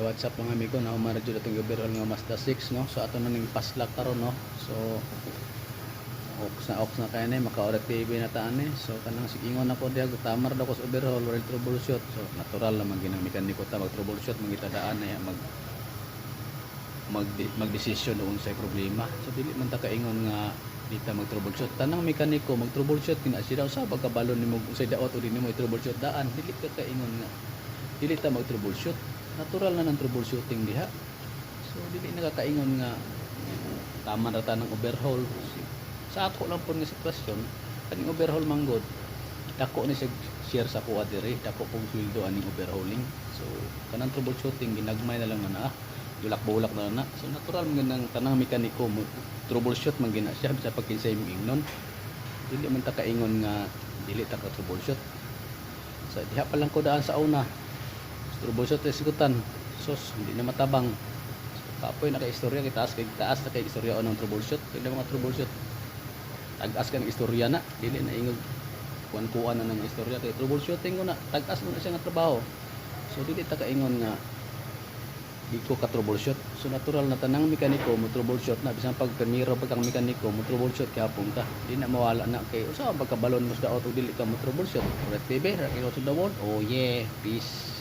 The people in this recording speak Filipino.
what's up mga amigo, na umara jud atong overhaul nga Mazda 6 no. So ato na ning paslak karon no. So ox na kaya na maka-orek TV na taan eh. So kanang sigingon ako diha tamar daw ko sa overhaul or troubleshoot. So natural naman ginang mekaniko ta mag troubleshoot magitadaan na mag decision doon sa problema. So dili man ta kaingon nga dita mag troubleshoot. Tanang mekaniko mag troubleshoot kina siya sa pagkabalon nimo sa daot o dinimo troubleshoot daan. Dili ka kaingon nga dili ta mag troubleshoot. Natural na ng troubleshooting diha. So dili nakakaingon nga tama ra ta ng overhaul. Sa ako lang po nga sitwasyon, kaning overhaul manggod. Dako ni siya share sa kuha diri, dako kong sweldo aning overhauling. So kanang troubleshooting ginagmay na lang na bulak-bulak na na. So natural man ng tanang mekaniko mo troubleshoot man gina siya sa pagkinsay mo ingnon. Dili man ta kaingon nga dili ta ka troubleshoot. So diha pa lang ko daan sa una. Troubleshoot isigutan. Sos hindi na matabang. So, kapoy na kay istorya kay taas na kay istorya onong troubleshoot. Kaya mga troubleshoot tag-as ka ng istorya na, dili na ingog kuan-kuan na ng istorya kay troubleshooting ko na tag-as mo na siya nga trabaho. So dili ta kaingon nga di ko ka troubleshoot. So natural na tanang mekaniko mo troubleshoot na bisan pag permiro pag ang mekaniko mo troubleshoot gyapon ka. Di na mawala na kay usa pagkabalon mo sa auto dili ka mo troubleshoot. Correct TV, ra kay the world. Oh yeah, peace.